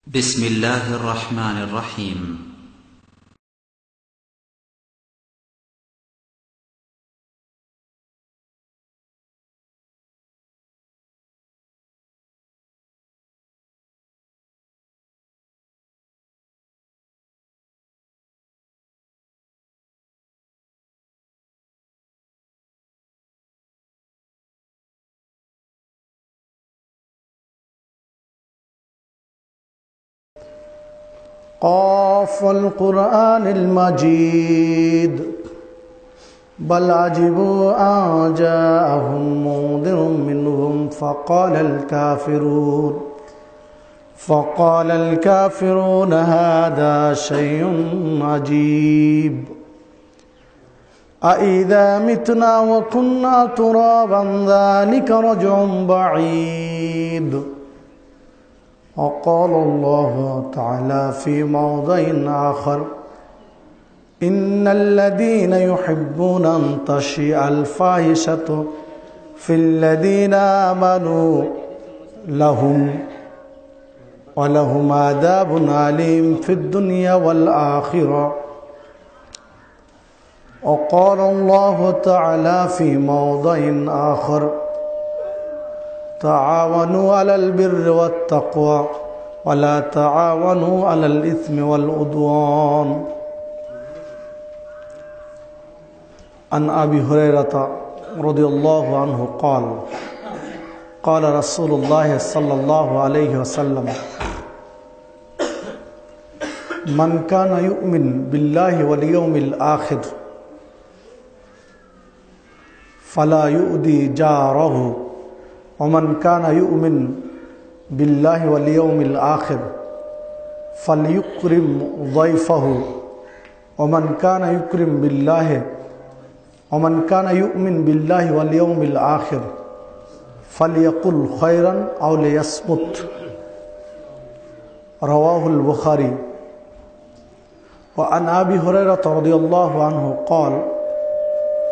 بسم الله الرحمن الرحيم. قاف القرآن المجيد بل عجبوا أن جاءهم منذر منهم فقال الكافرون هذا شيء عجيب أإذا متنا وكنا ترابا ذلك رجع بعيد. وقال الله تعالى في موضع آخر إن الذين يحبون أن تشيع الفاحشة في الذين آمنوا ولهم عذاب أليم في الدنيا والآخرة. وقال الله تعالى في موضع آخر تعاونوا على البر والتقوى ولا تعاونوا على الإثم والعدوان. عن أبي هريرة رضي الله عنه قال رسول الله صلى الله عليه وسلم من كان يؤمن بالله واليوم الآخر فلا يؤذي جاره ومن كان يؤمن بالله واليوم الآخر فليكرم ضيفه ومن كان يؤمن بالله واليوم الآخر فليقل خيرا أو ليصمت. رواه البخاري. وعن أبي هريرة رضي الله عنه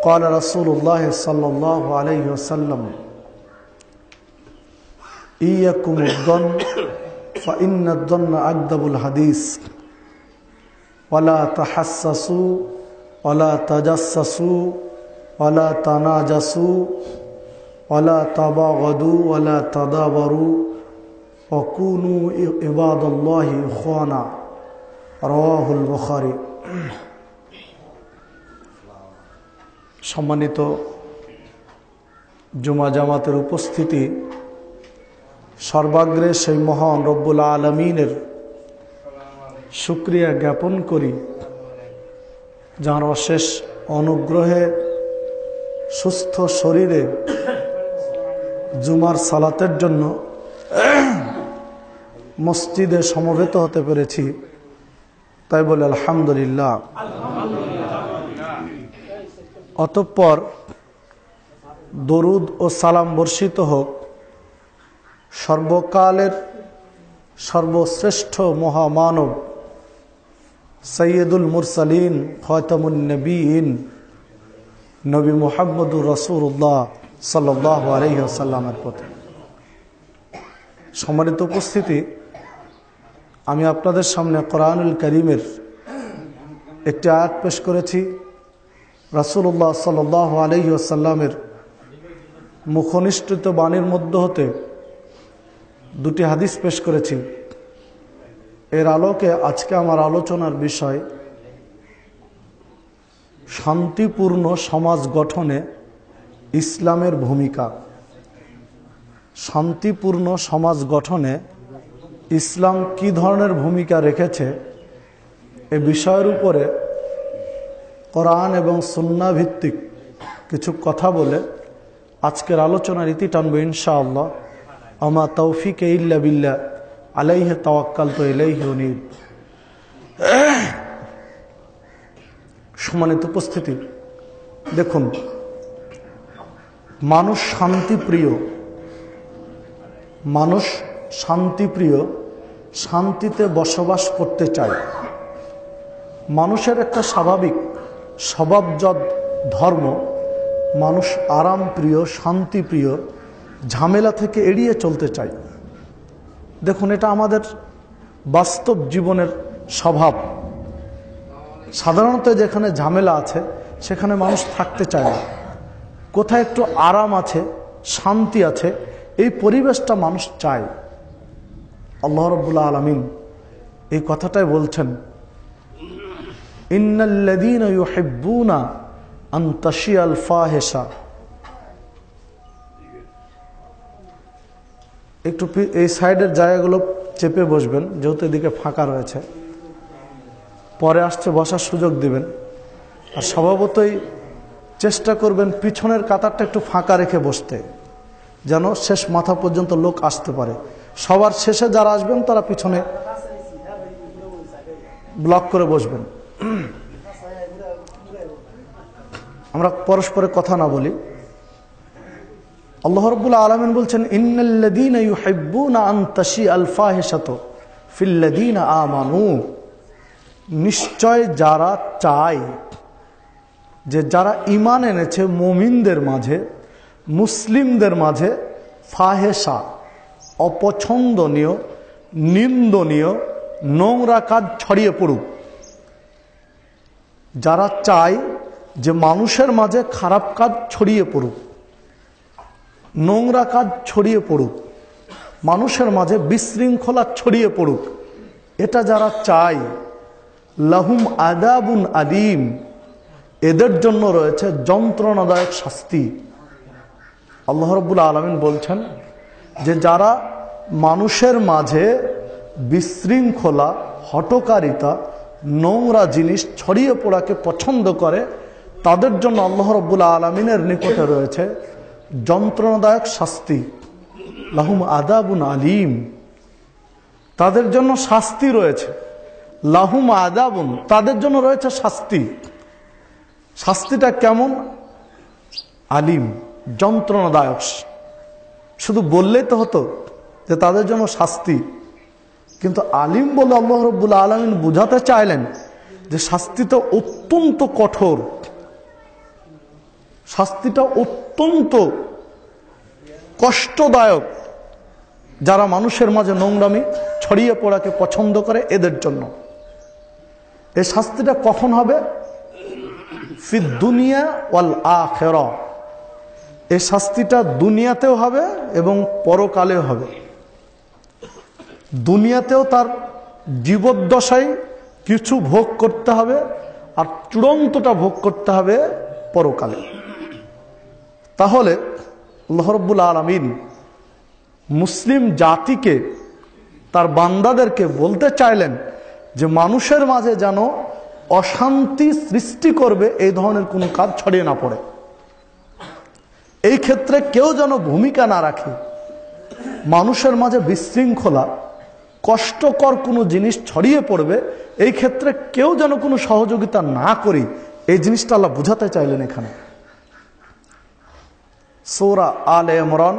قال رسول الله صلى الله عليه وسلم إياكم الظن فإن الظن أكذب الحديث ولا تحسسوا ولا تجسسوا ولا تناجسوا ولا تباغضوا ولا تدابروا وكونوا عباد الله إخوانا. رواه البخاري. সম্মানিত জুমা জামাতের উপস্থিতি, সর্বাগ্রে সেই মহান রব্বুল আলামিনের শুকরিয়া জ্ঞাপন করি যার অশেষ অনুগ্রহে সুস্থ শরীরে জুমার সালাতের জন্য মসজিদে সমবেত হতে পেরেছি, তাই বলে আলহামদুলিল্লাহ। অতঃপর দরুদ ও সালাম বর্ষিত হোক সর্বকালের সর্বশ্রেষ্ঠ মহামানব সৈয়দুল মুরসালিন খাতামুন নবীন নবী মুহাম্মদুর রাসূলুল্লাহ সাল্লাল্লাহু আলাইহি ওয়াসাল্লামের প্রতি। সম্মানিত উপস্থিতি, আমি আপনাদের সামনে কোরআনুল কারীমের একটি আয়াত পেশ করেছি। রাসূলুল্লাহ সাল্লাল্লাহু আলাইহি ওয়াসাল্লামের মুখনিসৃত বাণীর মধ্য হতে দুটি হাদিস পেশ করেছি। এর আলোকে আজকে আমার আলোচনার বিষয় শান্তিপূর্ণ সমাজ গঠনে ইসলামের ভূমিকা। শান্তিপূর্ণ সমাজ গঠনে ইসলাম কী ধরনের ভূমিকা রেখেছে এ বিষয়ের উপরে কোরআন এবং সুন্নাহ ভিত্তিক কিছু কথা বলে আজকের আলোচনার ইতি টানবো ইনশাআল্লাহ। আমা তৌফিক ইল্লা বিল্লাহ আলাইহি তাওয়াক্কালতু ইলাইহি উনীব। সম্মানিত উপস্থিতি, দেখুন, মানুষ শান্তিপ্রিয়, শান্তিতে বসবাস করতে চায়। মানুষের একটা স্বাভাবিক স্বভাবজাত ধর্ম, মানুষ আরামপ্রিয়, শান্তিপ্রিয়, ঝামেলা থেকে এড়িয়ে চলতে চায়। দেখুন, এটা আমাদের বাস্তব জীবনের স্বভাব। সাধারণত যেখানে ঝামেলা আছে সেখানে মানুষ থাকতে চায় না। কোথায় একটু আরাম আছে, শান্তি আছে, এই পরিবেশটা মানুষ চায়। আল্লাহ রাব্বুল আলামিন এই কথাটাই বলছেন, ইন্নাল্লাযীনা ইউহিব্বুনা আন তাশিয়াল ফাহিশা। একটু এই সাইডের জায়গাগুলো চেপে বসবেন, যেহেতু এদিকে ফাঁকা রয়েছে। পরে আসছে বসার সুযোগ দিবেন। আর স্বভাবতই চেষ্টা করবেন পিছনের কাতারটা একটু ফাঁকা রেখে বসতে, যেন শেষ মাথা পর্যন্ত লোক আসতে পারে। সবার শেষে যারা আসবেন তারা পিছনে ব্লক করে বসবেন। আমরা পরস্পরের কথা না বলি। আল্লাহ রাব্বুল আলামিন বলছেন, ইন্নাল্লাযীনা ইউহিব্বুনা আন তাশিআল ফাহিশাতু ফিল্লাযীনা আমানু। নিশ্চয় যারা চায়, যে যারা ঈমান এনেছে মুমিনদের মাঝে, মুসলিমদের মাঝে ফাহেশা, অপছন্দনীয়, নিন্দনীয়, নোংরা কাজ ছড়িয়ে পড়ুক। যারা চায় যে মানুষের মাঝে খারাপ কাজ ছড়িয়ে পড়ুক, নোংরা কাজ ছড়িয়ে পড়ুক, মানুষের মাঝে বিশৃঙ্খলা ছড়িয়ে পড়ুক, এটা যারা চায়, লাহুম আযাবুন আলীম, এদের জন্য রয়েছে যন্ত্রণাদায়ক শাস্তি। আল্লাহ রাব্বুল আলামিন বলছেন যে যারা মানুষের মাঝে বিশৃঙ্খলা, হঠকারিতা, নোংরা জিনিস ছড়িয়ে পড়াকে পছন্দ করে, তাদের জন্য আল্লাহ রাব্বুল আলামিনের নিকটে রয়েছে যন্ত্রণাদায়ক শাস্তি। লাহুম আযাবুন আলীম, তাদের জন্য শাস্তি রয়েছে। লাহুম আযাবুন, তাদের জন্য রয়েছে শাস্তি। শাস্তিটা কেমন? আলিম, যন্ত্রণাদায়ক। শুধু বললেই তো হতো যে তাদের জন্য শাস্তি, কিন্তু আলিম বলে আল্লাহ রাব্বুল আলামিন বুঝাতে চাইলেন যে শাস্তিটা অত্যন্ত কঠোর, শাস্তিটা অত্যন্ত কষ্টদায়ক। যারা মানুষের মাঝে নোংরামি ছড়িয়ে পড়াকে পছন্দ করে, এদের জন্য এই শাস্তিটা কখন হবে? ফিদ দুনিয়া ওয়াল আখিরা, এই শাস্তিটা দুনিয়াতেও হবে এবং পরকালেও হবে। দুনিয়াতেও তার জীবদ্দশায় কিছু ভোগ করতে হবে, আর চূড়ান্তটা ভোগ করতে হবে পরকালে। তাহলে আল্লাহ রাব্বুল আলামিন মুসলিম জাতিকে, তার বান্দাদেরকে বলতে চাইলেন যে মানুষের মাঝে যেন অশান্তি সৃষ্টি করবে এই ধরনের কোনো কাজ ছড়িয়ে না পড়ে। এই ক্ষেত্রে কেউ যেন ভূমিকা না রাখে। মানুষের মাঝে বিশৃঙ্খলা, কষ্টকর কোনো জিনিস ছড়িয়ে পড়বে, এই ক্ষেত্রে কেউ যেন কোনো সহযোগিতা না করি, এই জিনিসটা আল্লাহ বুঝাতে চাইলেন এখানে। সূরা আলে ইমরান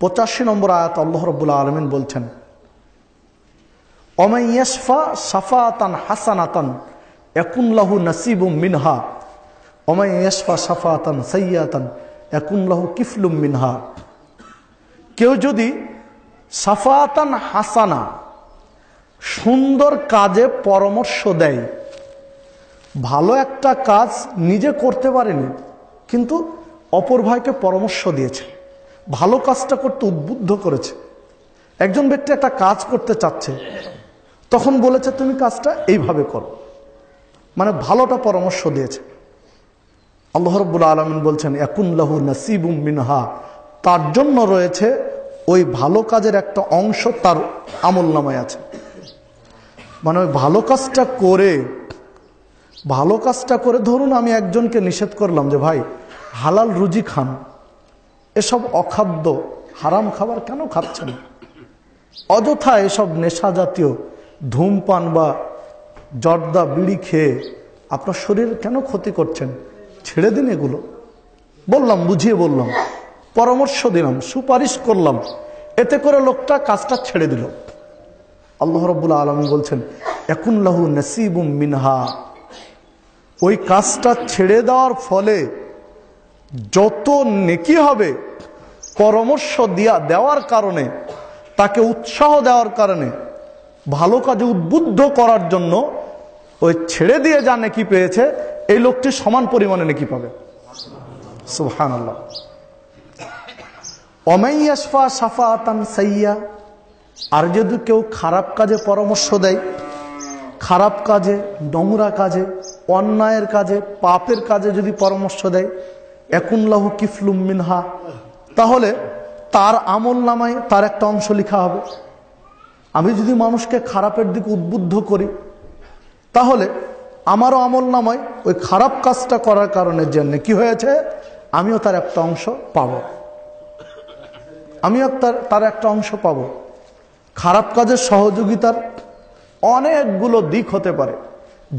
85 নম্বর আয়াত আল্লাহ রাব্বুল আলামিন বলছেন, ওয়া মান ইয়াশফা শাফাআতান হাসানাতান ইয়াকুন লাহু নাসিবুম মিনহা ওয়া মান ইয়াশফা শাফাআতান সাইয়্যাতান ইয়াকুন লাহু কিফলুম মিনহা। কেউ যদি শাফাআতান হাসানা, সুন্দর কাজে পরামর্শ দেয়, ভালো একটা কাজ নিজে করতে পারেনি কিন্তু অপর ভাইকে পরামর্শ দিয়েছে, ভালো কাজটা করতে উদ্বুদ্ধ করেছে। একজন ব্যক্তি একটা কাজ করতে চাচ্ছে, তখন বলেছে তুমি কাজটা এইভাবে করো, মানে ভালোটা পরামর্শ দিয়েছে। আল্লাহ রাব্বুল আলামিন বলছেন, ইয়াকুন লাহু নাসিবুম মিনহা, তার জন্য রয়েছে ওই ভালো কাজের একটা অংশ তার আমলনামায় আছে। মানে ওই ভালো কাজটা করে ধরুন আমি একজনকে নিষেধ করলাম যে ভাই হালাল রুজি খান, এসব অখাদ্য হারাম খাবার কেন খাচ্ছেন, অযথা এসব নেশা জাতীয় ধূমপান বা জর্দা বিড়ি খেয়ে আপনার শরীর কেন ক্ষতি করছেন, ছেড়ে দিন এগুলো। বললাম, বুঝিয়ে বললাম, পরামর্শ দিলাম, সুপারিশ করলাম, এতে করে লোকটা কাজটা ছেড়ে দিল। আল্লাহ রাব্বুল আলামিন বলছেন, ইয়াকুন লাহু নাসিবুম মিনহা, ওই কাজটা ছেড়ে দেওয়ার ফলে যত নেকি হবে, পরামর্শ দেওয়ার কারণে, তাকে উৎসাহ দেওয়ার কারণে, ভালো কাজে উদ্বুদ্ধ করার জন্য ওই ছেড়ে দিয়ে যা নেকি পেয়েছে এই লোকটি সমান পরিমাণে নেকি পাবে। সুবহানাল্লাহ। অমাইয়াশফা শাফাআতান সাইয়্যা, আর যদি কেউ খারাপ কাজে পরামর্শ দেয়, খারাপ কাজে, নোংরা কাজে, অন্যায়ের কাজে, পাপের কাজে যদি পরামর্শ দেয়, ইয়াকুন লাহু কিফলুম মিনহা, তাহলে তার আমল নামায় তার একটা অংশ লেখা হবে। আমি যদি মানুষকে খারাপের দিকে উদ্বুদ্ধ করি, তাহলে আমারও আমল নামায় ওই খারাপ কাজটা করার কারণে যে নেকি হয়েছে, আমিও তার একটা অংশ পাবো। আমিও তার একটা অংশ পাবো। খারাপ কাজের সহযোগিতার অনেকগুলো দিক হতে পারে।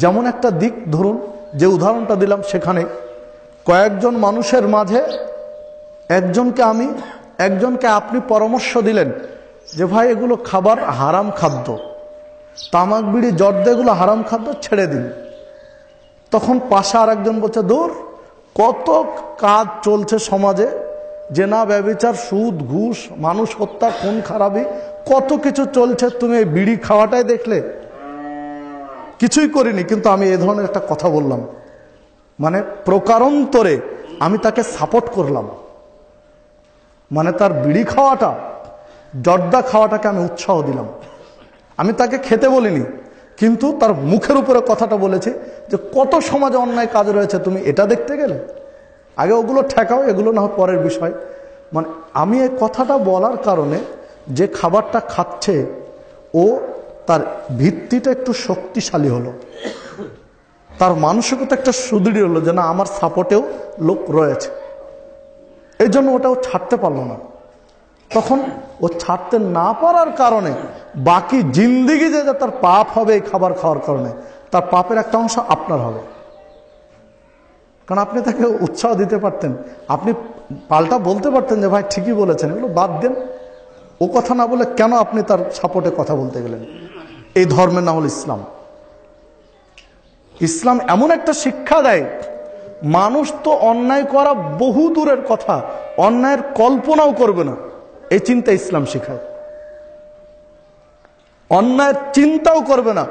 যেমন একটা দিক, ধরুন যে উদাহরণটা দিলাম, সেখানে কয়েকজন মানুষের মাঝে একজনকে আপনি পরামর্শ দিলেন যে ভাই এগুলো খাবার হারাম খাদ্য, তামাক বিড়ি জর্দা এগুলো হারাম খাদ্য, ছেড়ে দিন। তখন পাশে আর একজন বলছে, দূর, কত কাজ চলছে সমাজে, জেনা, ব্যভিচার, সুদ, ঘুষ, মানুষ হত্যা, খুন খারাপি, কত কিছু চলছে, তুমি এই বিড়ি খাওয়াটাই দেখলে। কিছুই করিনি, কিন্তু আমি এ ধরনের একটা কথা বললাম, মানে প্রকারান্তরে আমি তাকে সাপোর্ট করলাম, মানে তার বিড়ি খাওয়াটা, জর্দা খাওয়াটাকে আমি উৎসাহ দিলাম। আমি তাকে খেতে বলিনি, কিন্তু তার মুখের উপরে কথাটা বলেছি যে কত সমাজে অন্যায় কাজ রয়েছে, তুমি এটা দেখতে গেলে, আগে ওগুলো ঠেকাও, এগুলো না হয় পরের বিষয়। মানে আমি এই কথাটা বলার কারণে যে খাবারটা খাচ্ছে ও তার ভিত্তিটা একটু শক্তিশালী হলো, তার মানসিকতা একটা সুদৃঢ় হলো যে না, আমার সাপোর্টেও লোক রয়েছে, এই জন্য ওটাও ছাড়তে পারলো না। তখন ও ছাড়তে না পারার কারণে বাকি জিন্দিগি যে তার পাপ হবে এই খাবার খাওয়ার কারণে, তার পাপের একটা অংশ আপনার হবে। কারণ আপনি তাকে উৎসাহ দিতে পারতেন, আপনি পাল্টা বলতে পারতেন যে ভাই ঠিকই বলেছেন, এগুলো বাদ দেন। ও কথা না বলে কেন আপনি তার সাপোর্টে কথা বলতে গেলেন? এই ধর্মের নাম হল ইসলাম। ইসলাম এমন একটা শিক্ষা দেয়, মানুষ তো অন্যায় করা বহু দূরের কথা, অন্যায়ের কল্পনাও করবে না, এই চিন্তা ইসলাম শিখায়। অন্যায়ের চিন্তাও করবে না,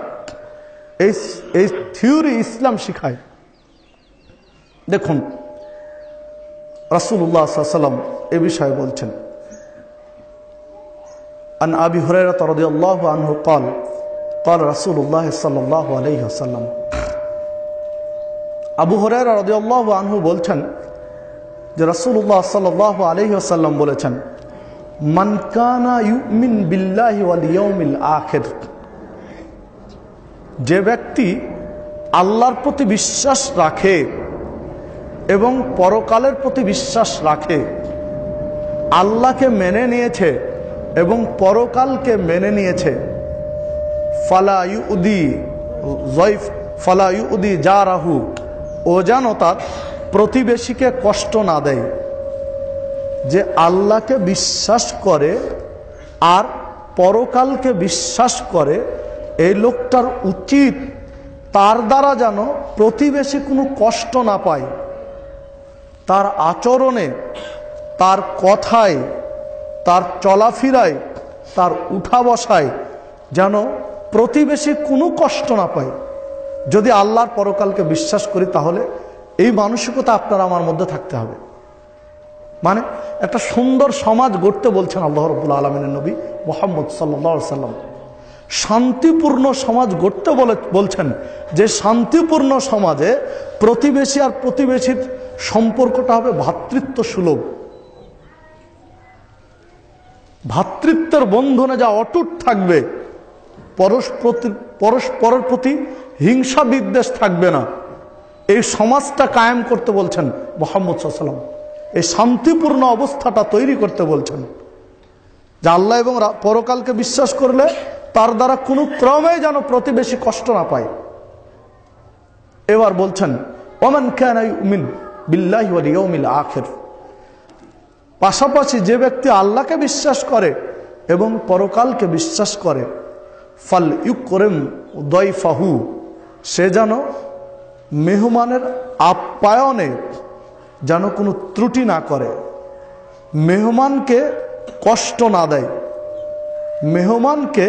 এই থিওরি ইসলাম শিখায়। দেখুন রাসূলুল্লাহ সাল্লাল্লাহু আলাইহি ওয়াসাল্লাম এ বিষয়ে বলছেন, আন আবি হুরায়রা রাদিয়াল্লাহু আনহু قال قال رسول الله صلى الله عليه وسلم, আবু হুরায়রা রাদিয়াল্লাহু আনহু বলছেন যে রাসূলুল্লাহ সাল্লাল্লাহু আলাইহি ওয়াসাল্লাম বলেছেন, মান কানা ইউমিন বিল্লাহি ওয়াল ইয়াউমিল আখির, যে ব্যক্তি আল্লাহর প্রতি বিশ্বাস রাখে এবং পরকালের প্রতি বিশ্বাস রাখে, আল্লাহকে মেনে নিয়েছে এবং পরকালকে মেনে নিয়েছে, ফালা ইউদি জারাহু, ও যেন তার প্রতিবেশীকে কষ্ট না দেয়। যে আল্লাহকে বিশ্বাস করে আর পরকালকে বিশ্বাস করে, এই লোকটার উচিত তার দ্বারা যেন প্রতিবেশী কোনো কষ্ট না পায়, তার আচরণে, তার কথায়, তার চলাফেরায়, তার উঠা বসায় যেন প্রতিবেশী কোনো কষ্ট না পায়। যদি আল্লাহর পরকালকে বিশ্বাস করি, তাহলে এই মানসিকতা আপনার আমার মধ্যে থাকতে হবে। মানে একটা সুন্দর সমাজ গড়তে বলছেন আল্লাহ রাব্বুল আলামিনের নবী মুহাম্মদ সাল্লাল্লাহু আলাইহি ওয়াসাল্লাম। শান্তিপূর্ণ সমাজ গড়তে বলছেন, যে শান্তিপূর্ণ সমাজে প্রতিবেশী আর প্রতিবেশীর সম্পর্কটা হবে ভ্রাতৃত্ব সুলভ। ভ্রাতৃত্বের বন্ধনে যা অটুট থাকবে, পরস্পরের প্রতি হিংসা বিদ্বেষ থাকবে না, এই সমাজটা কায়েম করতে বলছেন মুহাম্মদ সাল্লাল্লাহু আলাইহি ওয়াসাল্লাম। এই শান্তিপূর্ণ অবস্থাটা তৈরি করতে বলছেন, যে আল্লাহ এবং পরকালকে বিশ্বাস করলে তার দ্বারা কোনো ক্রমেই যেন প্রতিবেশী কষ্ট না পায়। এবার বলছেন, ওমান কানা ইউমিন বিল্লাহি ওয়াল ইয়াউমিল আখির, পাশাপাশি যে ব্যক্তি আল্লাহকে বিশ্বাস করে এবং পরকালকে বিশ্বাস করে, ফাল ইউকরিম দাইফাহু, সে যেন মেহমানের আপ্যায়নে যেন কোনো ত্রুটি না করে, মেহমানকে কষ্ট না দেয়, মেহমানকে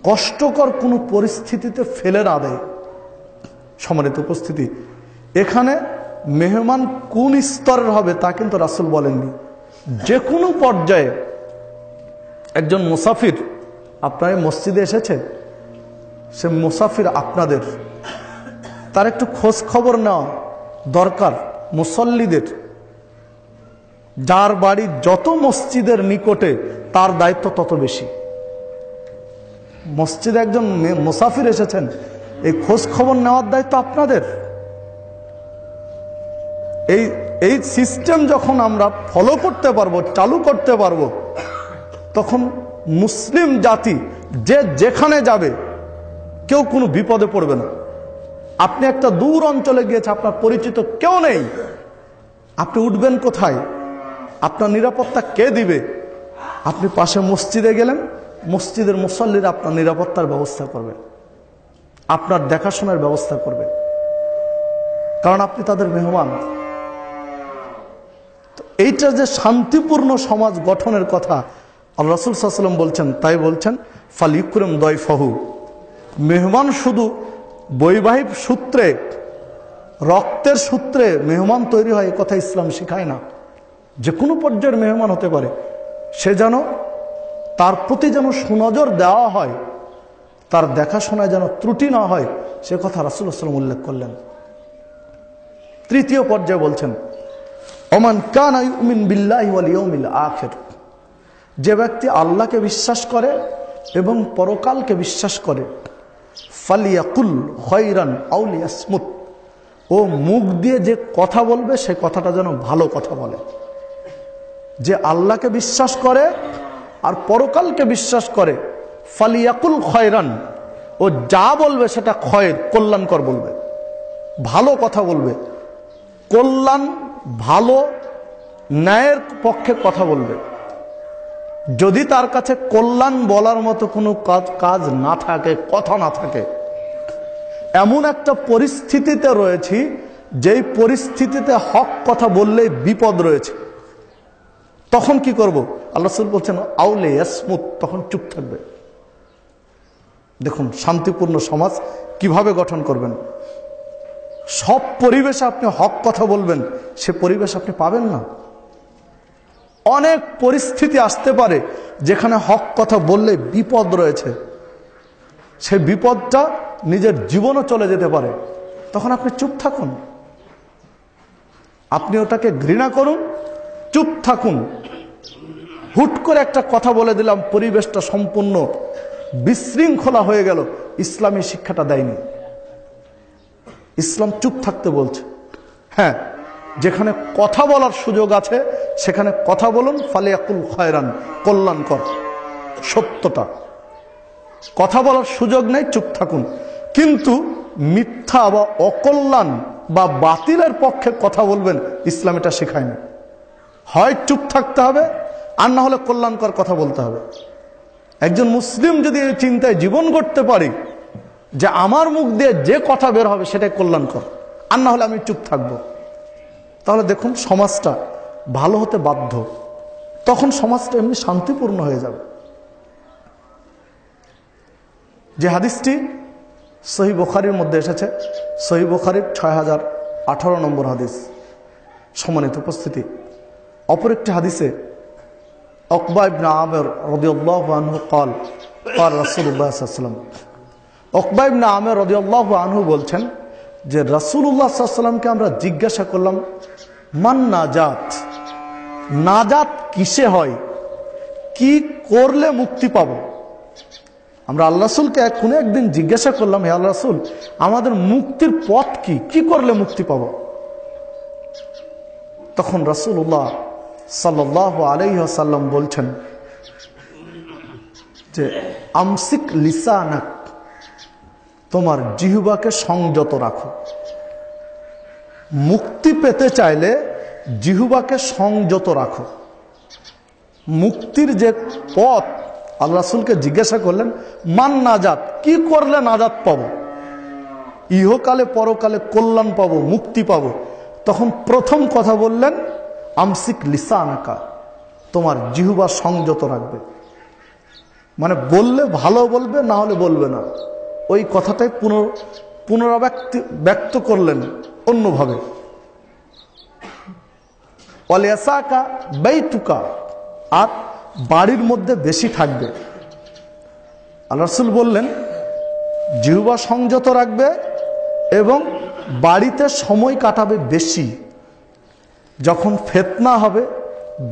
কষ্টকর কোনো পরিস্থিতিতে ফেলে না দেয়। সম্মানিত উপস্থিতি, এখানে মেহমান কোন স্তরের হবে তা কিন্তু রাসূল বলেননি। যে কোনো পর্যায়ে একজন মুসাফির আপনার মসজিদে এসেছে, সে মুসাফির আপনাদের, তার একটু খোঁজ খবর নেওয়া দরকার মুসল্লিদের। যার বাড়ি যত মসজিদের নিকটে তার দায়িত্ব তত বেশি। মসজিদে একজন মুসাফির এসেছেন, এই খোঁজ খবর নেওয়ার দায়িত্ব আপনাদের। এই সিস্টেম যখন আমরা ফলো করতে পারবো, চালু করতে পারবো, তখন মুসলিম জাতি যে যেখানে যাবে কেউ কোনো বিপদে পড়বে না। আপনি একটা দূর অঞ্চলে গিয়েছে, আপনার পরিচিত কেউ নেই, আপনি উঠবেন কোথায়? আপনার নিরাপত্তা কে দিবে? আপনি পাশে মসজিদে গেলেন, মসজিদের মুসল্লিরা আপনার নিরাপত্তার ব্যবস্থা করবে, আপনার দেখাশোনার ব্যবস্থা করবে, কারণ আপনি তাদের মেহমান। এইটা যে শান্তিপূর্ণ সমাজ গঠনের কথা আল্লাহ রাসূল সাল্লাল্লাহু আলাইহি ওয়াসাল্লাম বলছেন, তাই বলছেন ফালিকুরম দয়ফাহু। মেহমান শুধু বৈবাহিক সূত্রে, রক্তের সূত্রে মেহমান তৈরি হয়, এ কথা ইসলাম শেখায় না। যে কোনো পর্যায়ের মেহমান হতে পারে, সে যেন তার প্রতি যেন সুনজর দেওয়া হয়, তার দেখাশোনায় যেন ত্রুটি না হয়, সে কথা রাসূলুল্লাহ সাল্লাল্লাহু আলাইহি ওয়াসাল্লাম উল্লেখ করলেন। তৃতীয় পর্যায়ে বলছেন ওমান কানা ইউমিন বিল্লাহি ওয়াল ইয়াউমিল আখির। যে ব্যক্তি আল্লাহকে বিশ্বাস করে এবং পরকালকে বিশ্বাস করে, ফালিয়াকুল খায়রান আও লিয়াসমুত। ও মুখ দিয়ে যে কথা বলবে সে কথাটা যেন ভালো কথা বলে। যে আল্লাহকে বিশ্বাস করে আর পরকালকে বিশ্বাস করে, ফালিয়াকুল খায়রান, ও যা বলবে সেটা খয়ের, কল্যাণকর বলবে, ভালো কথা বলবে, কল্যাণ, ভালো, ন্যায়ের পক্ষে কথা বলবে। যদি তার কাছে কল্যাণ বলার মতো কোনো কাজ না থাকে, কথা না থাকে, এমন একটা পরিস্থিতিতে রয়েছি যেই পরিস্থিতিতে হক কথা বললেই বিপদ রয়েছে, তখন কি করব? আল্লাহ রাসূল বলছেন আউলে ইয়াসমুত, তখন চুপ থাকবে। দেখুন শান্তিপূর্ণ সমাজ কিভাবে গঠন করবেন। সব পরিবেশে আপনি হক কথা বলবেন, সে পরিবেশ আপনি পাবেন না। অনেক পরিস্থিতি আসতে পারে যেখানে হক কথা বললে বিপদ রয়েছে, সেই বিপদটা নিজের জীবনও চলে যেতে পারে, তখন আপনি চুপ থাকুন। আপনি ওটাকে ঘৃণা করুন, চুপ থাকুন। হুট করে একটা কথা বলে দিলাম, পরিবেশটা সম্পূর্ণ বিশৃঙ্খলা হয়ে গেল, ইসলামী শিক্ষাটা দেয়নি। ইসলাম চুপ থাকতে বলছে। হ্যাঁ, যেখানে কথা বলার সুযোগ আছে সেখানে কথা বলুন, ফালিয়াকুল খায়রান, কল্যাণকর, সত্যটা। কথা বলার সুযোগ নেই, চুপ থাকুন। কিন্তু মিথ্যা বা অকল্যাণ বা বাতিলের পক্ষে কথা বলবেন, ইসলাম এটা শেখায় না। হয় চুপ থাকতে হবে, আর না হলে কল্যাণকর কথা বলতে হবে। একজন মুসলিম যদি এই চিন্তায় জীবন গড়তে পারে যে আমার মুখ দিয়ে যে কথা বের হবে সেটাই কল্যাণকর, আর না হলে আমি চুপ থাকবো, তাহলে দেখুন সমাজটা ভালো হতে বাধ্য। তখন সমাজটা এমনি শান্তিপূর্ণ হয়ে যাবে। যে হাদিসটি সহিহ বুখারীর মধ্যে এসেছে, সহিহ বুখারীর 6018 নম্বর হাদিস। সম্মানিত উপস্থিতি, অপর একটি হাদিসে উকবা ইবনে আমির রাদিয়াল্লাহু আনহু قال قال রাসূলুল্লাহ সাল্লাল্লাহু আলাইহি ওয়াসাল্লাম। উকবা ইবনে আমির রাদিয়াল্লাহু আনহু বলছেন যে রাসূলুল্লাহ সাল্লাল্লাহু আলাইহি ওয়াসাল্লামকে আমরা জিজ্ঞাসা করলাম, মান নাজাত, নাজাত কিসে হয়, কি করলে মুক্তি পাবো? আমরা আল্লাহ রাসূলকে কোনো একদিন জিজ্ঞাসা করলাম, হে আল্লাহ রাসূল, আমাদের মুক্তির পথ কি, কি করলে মুক্তি পাবো? তখন রাসূলুল্লাহ সাল্লাল্লাহু আলাইহি ওয়াসাল্লাম বলছেন যে আমসিক লিসানাক, তোমার জিহ্বাকে সংযত রাখো। মুক্তি পেতে চাইলে জিহ্বাকে সংযত রাখো। মুক্তির যে পথ, আল্লাহ রাসূলকে জিজ্ঞাসা করলেন মান নাজাত, কি করলে নাজাত পাবো, ইহকালে পরকালে কল্যাণ পাবো, মুক্তি পাবো? তখন প্রথম কথা বললেন আমসিক লিসানাকা, তোমার জিহ্বা সংযত রাখবে। মানে বললে ভালো বলবে, না হলে বলবে না। ওই কথাটাই পুনরাবৃত্ত করলেন অন্যভাবে। ওয়ালিয়াসাকা বাইতুকা, আর বাড়ির মধ্যে বেশি থাকবে। আল্লাহ রাসূল বললেন জিহ্বা সংযত রাখবে এবং বাড়িতে সময় কাটাবে বেশি। যখন ফিতনা হবে,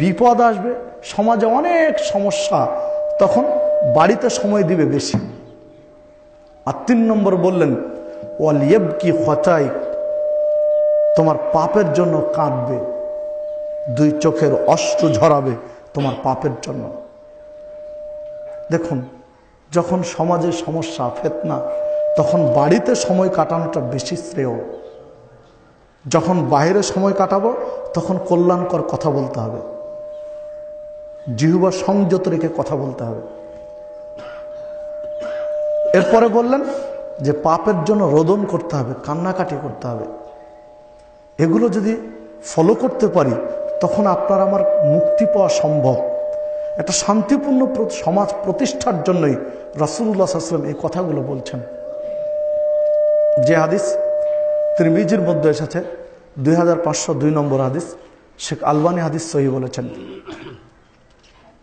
বিপদ আসবে, সমাজে অনেক সমস্যা, তখন বাড়িতে সময় দিবে বেশি। আর 3 নম্বর বললেন ওয়ালিয়াবকি খতাইক, তোমার পাপের জন্য কাঁদবে, 2 চোখের অশ্রু ঝরাবে তোমার পাপের জন্য। দেখুন, যখন সমাজে সমস্যা, ফিতনা, তখন বাড়িতে সময় কাটানোটা বেশি শ্রেয়। যখন বাইরে সময় কাটাবো তখন কল্যাণকর কথা বলতে হবে, জিহ্বা সংযত রেখে কথা বলতে হবে। এরপরে বললেন যে পাপের জন্য রোদন করতে হবে, কান্নাকাটি করতে হবে। এগুলো যদি ফলো করতে পারি তখন আপনার আমার মুক্তি পাওয়া সম্ভব। একটা শান্তিপূর্ণ সমাজ প্রতিষ্ঠার জন্যই রাসূলুল্লাহ সাল্লাল্লাহু আলাইহি ওয়াসাল্লাম এই কথাগুলো বলছেন। যে হাদিস তিরমিজির মধ্যে এসেছে 2502 নম্বর হাদিস, শেখ আলবানী হাদিস সহিহ বলেছেন।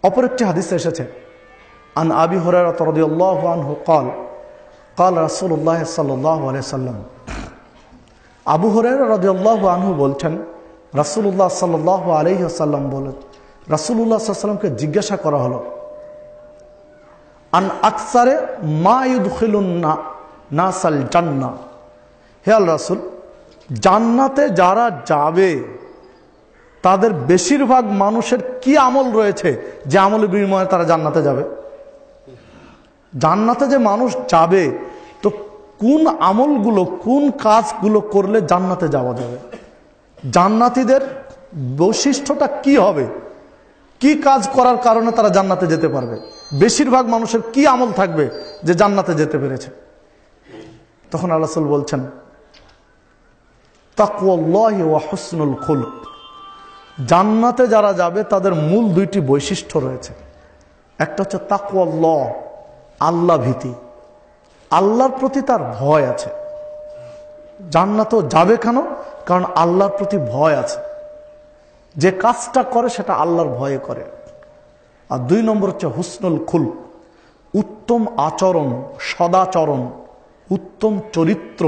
অপর একটি হাদিসে এসেছে আন আবি হুরায়রা রাদিয়াল্লাহু আনহু قال قال رسول الله صلى الله عليه وسلم, আবু হুরায়রা রাদিয়াল্লাহু আনহু বলছেন রাসূলুল্লাহ সাল্লাল্লাহু আলাইহি ওয়াসাল্লাম বলেন, রাসূলুল্লাহ সাল্লাল্লাহু আলাইহি ওয়াসাল্লামকে জিজ্ঞাসা করা হলো আন আকসারে মা ইউদখিলুন নাসাল জান্নাহ, হে আল্লাহর রাসূল, জান্নাতে যারা যাবে তাদের বেশিরভাগ মানুষের কি আমল রয়েছে যে আমলের বিনিময়ে তারা জান্নাতে যাবে? জান্নাতে যে মানুষ যাবে, তো কোন আমলগুলো, কোন কাজগুলো করলে জান্নাতে যাওয়া যাবে? জান্নাতীদের বৈশিষ্ট্যটা কি হবে? কি কাজ করার কারণে তারা জান্নাতে যেতে পারবে? বেশিরভাগ মানুষের কি আমল থাকবে যে জান্নাতে যেতে পেরেছে? তখন আল্লাহ রাসূল বলছেন তাকওয়াল্লাহি ওয়া হুসনুল খুলক, জান্নাতে যারা যাবে তাদের মূল 2টি বৈশিষ্ট্য রয়েছে। একটা হচ্ছে তাকওয়াল্লাহ, আল্লাহ ভীতি, আল্লাহর প্রতি তার ভয় আছে। জান্নাতেও যাবে কেন? কারণ আল্লাহর প্রতি ভয় আছে, যে কাজটা করে সেটা আল্লাহর ভয়ে করে। আর 2 নম্বর হচ্ছে হুসনুল খুলক, উত্তম আচরণ, সদাচরণ, উত্তম চরিত্র,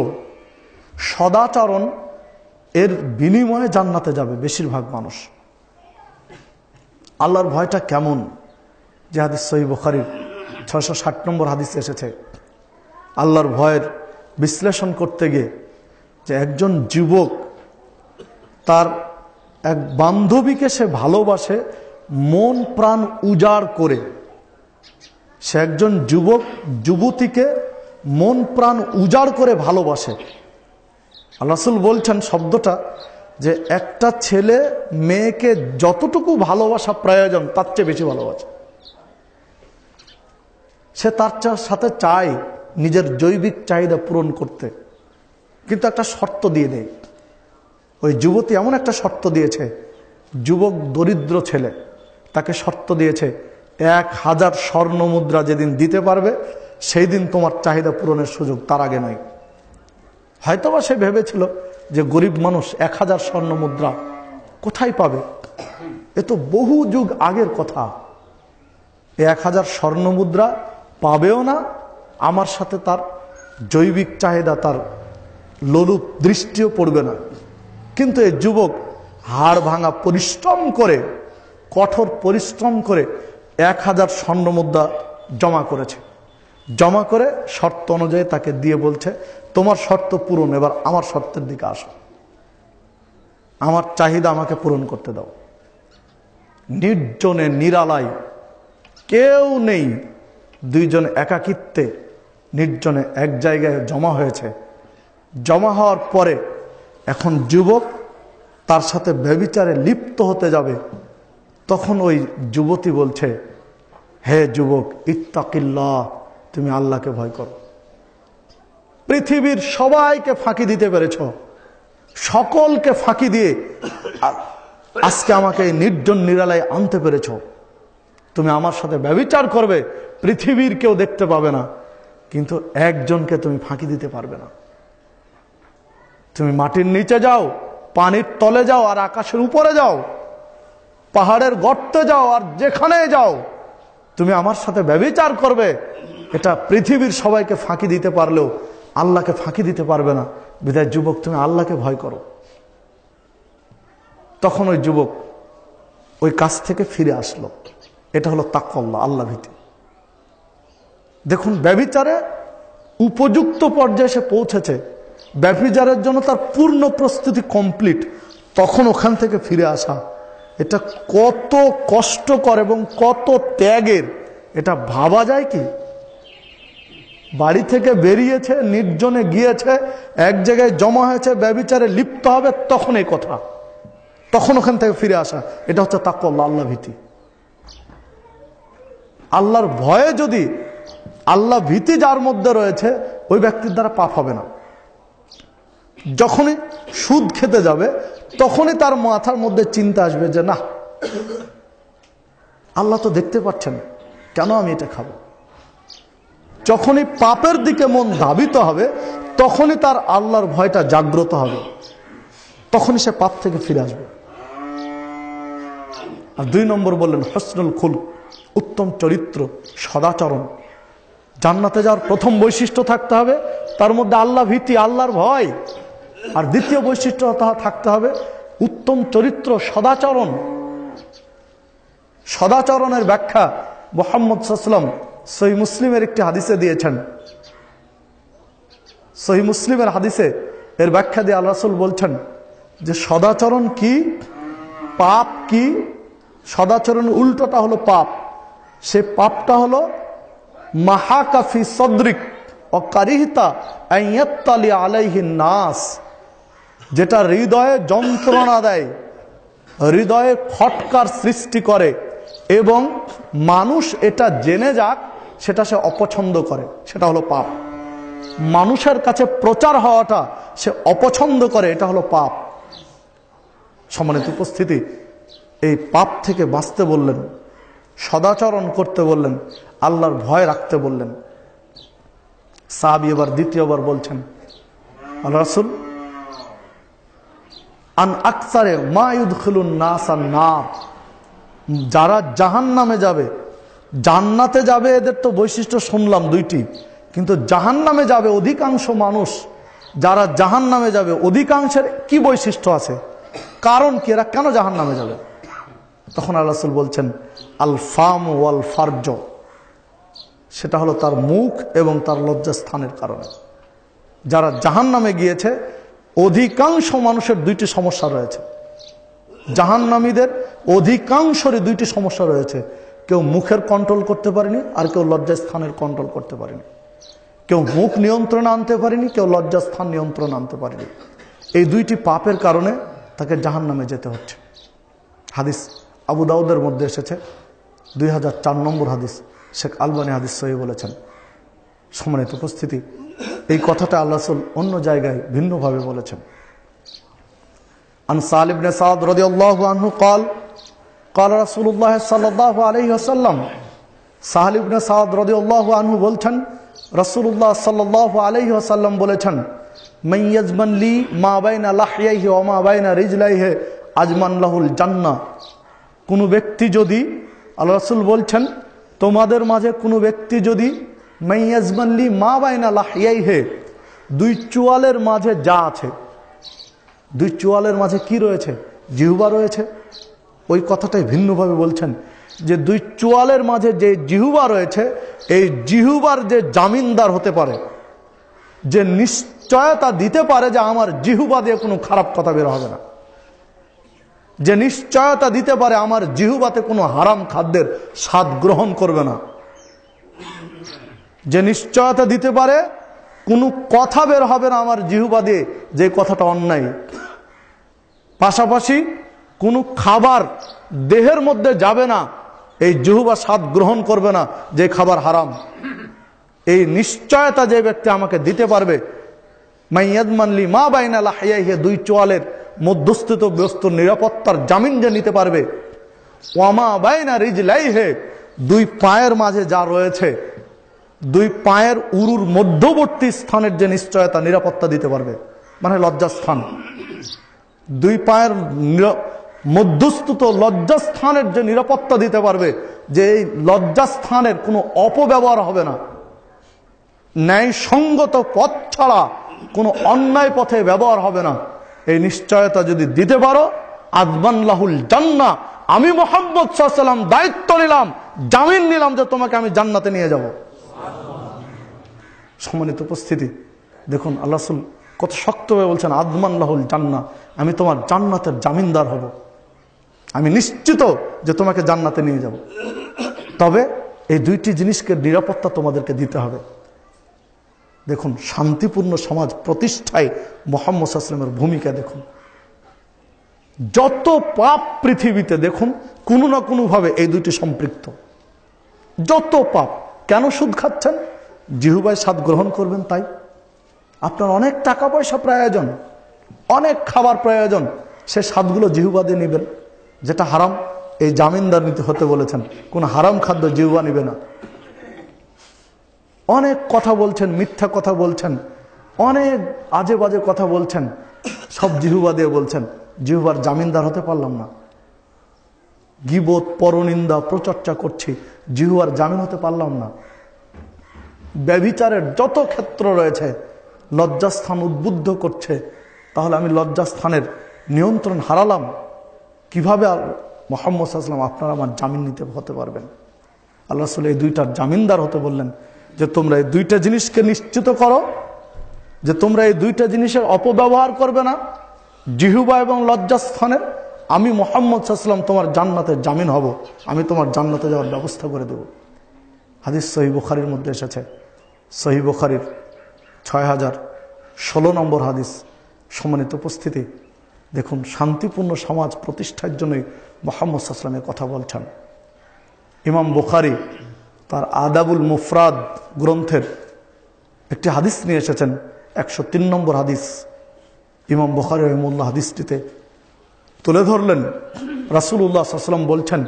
সদাচরণ, এর বিনিময়ে জান্নাতে যাবে বেশিরভাগ মানুষ। আল্লাহর ভয়টা কেমন? যে হাদিস সহিহ বুখারীর 660 নম্বর হাদিসে এসেছে, আল্লাহর ভয়ের বিশ্লেষণ করতে গিয়ে, যে একজন যুবক তার এক বান্ধবীকে সে ভালোবাসে মন প্রাণ উজাড় করে। সে একজন যুবক যুবতীকে মন প্রাণ উজাড় করে ভালোবাসে। আল্লাহ রাসূল বলছেন শব্দটা, যে একটা ছেলে মেয়েকে যতটুকু ভালোবাসা প্রয়োজন তার চেয়ে বেশি ভালোবাসে। সে তার সাথে চায় নিজের জৈবিক চাহিদা পূরণ করতে, কিন্তু একটা শর্ত দিয়ে দেয়। ওই যুবতী এমন একটা শর্ত দিয়েছে, যুবক দরিদ্র ছেলে, তাকে শর্ত দিয়েছে 1000 স্বর্ণ মুদ্রা যেদিন দিতে পারবে সেই দিন তোমার চাহিদা পূরণের সুযোগ, তার আগে নয়। হয়তোবা সে ভেবেছিল যে গরিব মানুষ 1000 স্বর্ণ মুদ্রা কোথায় পাবে, এ তো বহু যুগ আগের কথা। 1000 স্বর্ণ মুদ্রা পাবেও না, আমার সাথে তার জৈবিক চাহিদা, তার লোলুপ দৃষ্টিও পড়বে না। কিন্তু এই যুবক হাড় ভাঙা পরিশ্রম করে, কঠোর পরিশ্রম করে 1000 স্বর্ণ মুদ্রা জমা করেছে। জমা করে শর্ত অনুযায়ী তাকে দিয়ে বলছে, তোমার শর্ত পূরণ, এবার আমার শর্তের দিকে আসো, আমার চাহিদা আমাকে পূরণ করতে দাও। নির্জনে নিরালায়, কেউ নেই, 2 জন একাকিত্বে নির্জনে এক জায়গায় জমা হয়েছে। জমা হওয়ার পরে এখন যুবক তার সাথে ব্যভিচারে লিপ্ত হতে যাবে। তখন ওই যুবতী বলছে, হে যুবক, ইত্তাকিল্লাহ, তুমি আল্লাহকে ভয় করো। পৃথিবীর সবাইকে ফাঁকি দিতে পেরেছ, সকলকে ফাঁকি দিয়ে আজকে আমাকে নির্জন নিরালায় আনতে পেরেছ। তুমি আমার সাথে ব্যভিচার করবে, পৃথিবীর কেউ দেখতে পাবে না, কিন্তু একজনকে তুমি ফাঁকি দিতে পারবে না। তুমি মাটির নিচে যাও, পানির তলে যাও, আর আকাশের উপরে যাও, পাহাড়ের গর্তে যাও, আর যেখানে যাও, তুমি আমার সাথে ব্যভিচার করবে, এটা পৃথিবীর সবাইকে ফাঁকি দিতে পারলেও আল্লাহকে ফাঁকি দিতে পারবে না। বিধায় যুবক, তুমি আল্লাহকে ভয় করো। তখন ওই যুবক ওই কাজ থেকে ফিরে আসলো। এটা হলো তাকওয়াল্লাহ, আল্লাহ ভীতি। দেখুন, ব্যভিচারে উপযুক্ত পর্যায়ে সে পৌঁছেছে, ব্যভিচারের জন্য তার পূর্ণ প্রস্তুতি কমপ্লিট, তখন ওখান থেকে ফিরে আসা, এটা কত কষ্টকর এবং কত ত্যাগের, এটা ভাবা যায় কি? বাড়ি থেকে বেরিয়েছে, নির্জনে গিয়েছে, এক জায়গায় জমা হয়েছে, ব্যভিচারে লিপ্ত হবে, তখন এই কথা, তখন ওখান থেকে ফিরে আসা, এটা হচ্ছে তাকওয়াল্লাহ, আল্লাহ ভীতি। আল্লাহর ভয়ে যদি আল্লাহ ভীতি যার মধ্যে রয়েছে, ওই ব্যক্তির দ্বারা পাপ হবে না। যখনই সুদ খেতে যাবে, তখনই তার মাথার মধ্যে চিন্তা আসবে যে না, আল্লাহ তো দেখতে পাচ্ছেন, কেন আমি এটা খাবো? যখনই পাপের দিকে মন ধাবিত হবে, তখনই তার আল্লাহর ভয়টা জাগ্রত হবে, তখনই সে পাপ থেকে ফিরে আসবে। আর 2 নম্বর বললেন হসনুল খুলক, উত্তম চরিত্র, সদাচরণ। জান্নাতে যাওয়ার প্রথম বৈশিষ্ট্য থাকতে হবে তার মধ্যে আল্লাহ ভীতি, আল্লাহর ভয়। আর দ্বিতীয় বৈশিষ্ট্য থাকতে হবে উত্তম চরিত্র, সদাচরণ। সদাচরণের ব্যাখ্যা মুহাম্মদ সাল্লাল্লাহু আলাইহি ওয়াসাল্লাম সহিহ মুসলিমের একটি হাদিসে দিয়েছেন। সহিহ মুসলিমের হাদিসে এর ব্যাখ্যা দিয়ে আল্লাহ রাসূল বলছেন যে সদাচরণ কি, পাপ কি। সদাচরণ উল্টোটা হলো পাপ। সে পাপটা হলো মাহাকাফি সদরিক ও কারিহতা আইয়াত্তালি আলাইহিন নাস, যেটা হৃদয়ে যন্ত্রণা দেয়, হৃদয়ে খটকার সৃষ্টি করে, এবং মানুষ এটা জেনে যাক সেটা সে অপছন্দ করে, সেটা হলো পাপ। মানুষের কাছে প্রচার হওয়াটা সে অপছন্দ করে, এটা হলো পাপ। সম্মানিত উপস্থিতি, এই পাপ থেকে বাঁচতে বললেন, সদাচরণ করতে বললেন, আল্লাহর ভয় রাখতে বললেন। সাহাবী এবার দ্বিতীয়বার বলছেন, আল্লাহ রাসূল আন আকসারে মা ইউদখিলুন নাস আন নার, যারা জাহান্নামে যাবে, জান্নাতে যাবে এদের তো বৈশিষ্ট্য শুনলাম 2টি, কিন্তু জাহান্নামে যাবে অধিকাংশ মানুষ, যারা জাহান্নামে যাবে অধিকাংশের কি বৈশিষ্ট্য আছে, কারণ কি, এরা কেন জাহান্নামে যাবে? তখন আল্লাহ রাসূল বলছেন আল ফাম ওয়াল ফারজ, সেটা হলো তার মুখ এবং তার লজ্জাস্থানের কারণে। যারা জাহান্নামে গিয়েছে অধিকাংশ মানুষের 2টি সমস্যা রয়েছে। জাহান্নামীদের অধিকাংশেরই 2টি সমস্যা রয়েছে। কেউ মুখের কন্ট্রোল করতে পারেনি, আর কেউ লজ্জাস্থানের কন্ট্রোল করতে পারেনি। কেউ মুখ নিয়ন্ত্রণে আনতে পারেনি, কেউ লজ্জাস্থান নিয়ন্ত্রণ আনতে পারেনি। এই 2টি পাপের কারণে তাকে জাহান্নামে যেতে হচ্ছে। হাদিস আবু দাউদের মধ্যে এসেছে, 2004 নম্বর হাদিস। শেখ আলবানী হাদিস সহিহ বলেছেন। সম্মানিত উপস্থিতি, এই কথাটা আল্লাহ রাসূল অন্য জায়গায় ভিন্নভাবে বলেছেন। আন সাল ইবনে সাদ রাদিয়াল্লাহু আনহু قال قال رسول الله صلى الله عليه وسلم, সাল ইবনে সাদ রাদিয়াল্লাহু আনহু বলছেন, রাসূলুল্লাহ সাল্লাল্লাহু আলাইহি ওয়াসাল্লাম বলেছেন, মান ইয়াজমান লি মা বাইনা লাহইহি ওয়া মা বাইনা রিজলাইহি আজমান লাহুল জান্নাহ। কোন ব্যক্তি যদি, আল্লাহ রাসূল বলছেন, তোমাদের মাঝে কোনো ব্যক্তি যদি মান ইয়াজমান লি মা বাইনা লাহইহি, 2 চোয়ালের মাঝে যা আছে, 2 চোয়ালের মাঝে কি রয়েছে? জিহ্বা রয়েছে। ওই কথাটাই ভিন্নভাবে বলছেন যে 2 চোয়ালের মাঝে যে জিহ্বা রয়েছে, এই জিহ্বার যে জামিনদার হতে পারে, যে নিশ্চয়তা দিতে পারে যে আমার জিহ্বা দিয়ে কোনো খারাপ কথা বের হবে না, যে নিশ্চয়তা দিতে পারে আমার জিহ্বাতে কোনো হারাম খাদ্যের স্বাদ গ্রহণ করবে না, যে নিশ্চয়তা দিতে পারে কোনো কথা বের হবে না আমার জিহ্বা দিয়ে যে কথাটা অন্যায়, পাশাপাশি কোনো খাবার দেহের মধ্যে যাবে না, এই জিহ্বা স্বাদ গ্রহণ করবে না যে খাবার হারাম। এই নিশ্চয়তা যে ব্যক্তি আমাকে দিতে পারবে, মাইয়াদমানলি মা বাইনা লাহইহি, 2 চোয়ালের মধ্যস্থিত বস্তুর নিরাপত্তার জামিন যে নিতে পারবে, ওয়ামা বাইনা রিজলাইহি, দুই পায়ের মাঝে যা রয়েছে, দুই পায়ের উরুর মধ্যবর্তী স্থানের যে নিশ্চয়তা, নিরাপত্তা দিতে পারবে, মানে লজ্জাস্থান, দুই পায়ের মধ্যস্থিত লজ্জাস্থানের যে নিরাপত্তা দিতে পারবে, যে এই লজ্জাস্থানের কোনো অপব্যবহার হবে না, ন্যায়সঙ্গত পথ ছাড়া কোনো অন্যায় পথে ব্যবহার হবে না, এই নিশ্চয়তা যদি দিতে পারো, আযমান লাহুল জান্নাহ, আমি মুহাম্মদ সাল্লাল্লাহু আলাইহি ওয়াসাল্লাম দায়িত্ব নিলাম, জামিন নিলাম যে তোমাকে আমি জান্নাতে নিয়ে যাব। সম্মানিত উপস্থিতি, দেখুন আল্লাহ রাসূল কত শক্তভাবে বলছেন, আযমান লাহুল জান্নাহ, আমি তোমার জান্নাতের জামিনদার হব, আমি নিশ্চিত যে তোমাকে জান্নাতে নিয়ে যাব। তবে এই দুইটি জিনিসকে নিরাপত্তা তোমাদেরকে দিতে হবে। দেখুন শান্তিপূর্ণ সমাজ প্রতিষ্ঠায় মুহাম্মদ সাল্লাল্লাহু আলাইহি ওয়াসাল্লামের ভূমিকা দেখুন। যত পাপ পৃথিবীতে দেখুন কোনো না কোনোভাবে এই দুইটি সম্পৃক্ত। যত পাপ, কেন সুদ খাচ্ছেন? জিহ্বায় স্বাদ গ্রহণ করবেন তাই। আপনার অনেক টাকা পয়সা প্রয়োজন, অনেক খাবার প্রয়োজন, সে স্বাদগুলো জিহ্বা দিয়ে নেবেন, যেটা হারাম এই জামিনদার নিতে হতে বলেছেন, কোন হারাম খাদ্য জিহ্বা নিবে না। অনেক কথা বলছেন, মিথ্যা কথা বলছেন, অনেক আজে বাজে কথা বলছেন, সব জিহ্বা দিয়ে বলছেন, জিহ্বার জামিনদার হতে পারলাম না। গীবত, পরনিন্দা, প্রচর্চা করছি, জিহ্বার জামিন হতে পারলাম না। ব্যভিচারের যত ক্ষেত্র রয়েছে, লজ্জাস্থান উদ্বুদ্ধ করছে, তাহলে আমি লজ্জাস্থানের নিয়ন্ত্রণ হারালাম কিভাবে? মুহাম্মদ সাল্লাল্লাহু আলাইহি ওয়াসাল্লাম আপনারা আমার জামিন নিতে হতে পারবেন। আল্লাহ রাসূল এই দুইটার জামিনদার হতে বললেন, যে তোমরা এই দুইটা জিনিসকে নিশ্চিত করো, যে তোমরা এই দুইটা জিনিসের অপব্যবহার করবে না, জিহ্বা এবং লজ্জাস্থানের। আমি মুহাম্মদ সাল্লাল্লাহু আলাইহি ওয়াসাল্লাম তোমার জান্নাতের জামিন হব, আমি তোমার জান্নাতে যাওয়ার ব্যবস্থা করে দেব। হাদিস সহিহ বুখারীর মধ্যে এসেছে, সহিহ বুখারীর 6016 নম্বর হাদিস। সম্মানিত উপস্থিতি, দেখুন শান্তিপূর্ণ সমাজ প্রতিষ্ঠার জন্যই মুহাম্মদ সাল্লাল্লাহু আলাইহি ওয়াসাল্লামের কথা বলছেন। ইমাম বুখারী তার আদাবুল মুফরাদ গ্রন্থের একটি হাদিস নিয়ে এসেছেন, 103 নম্বর হাদিস। ইমাম বুখারী রাহিমাহুল্লাহ হাদিসটিতে তুলে ধরলেন, রাসূলুল্লাহ সাল্লাল্লাহু আলাইহি ওয়াসাল্লাম বলছেন,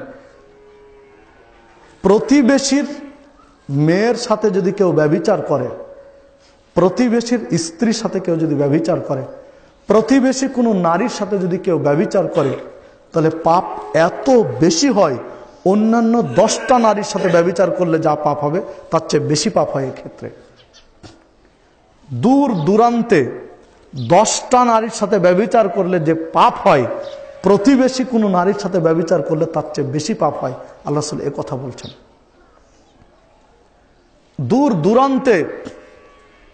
প্রতিবেশীর মেয়ের সাথে যদি কেউ ব্যভিচার করে, প্রতিবেশীর স্ত্রীর সাথে কেউ যদি ব্যভিচার করে, প্রতিবেশী কোনো নারীর সাথে যদি কেউ ব্যভিচার করে, তাহলে পাপ এত বেশি হয়, অন্যান্য 10টা নারীর সাথে ব্যভিচার করলে যা পাপ হবে তার চেয়ে বেশি পাপ হয়। এক্ষেত্রে দূর দূরান্তে 10টা নারীর সাথে ব্যভিচার করলে যে পাপ হয়, প্রতিবেশী কোনো নারীর সাথে ব্যভিচার করলে তার চেয়ে বেশি পাপ হয়। আল্লাহ রাসূল এ কথা বলছেন। দূর দূরান্তে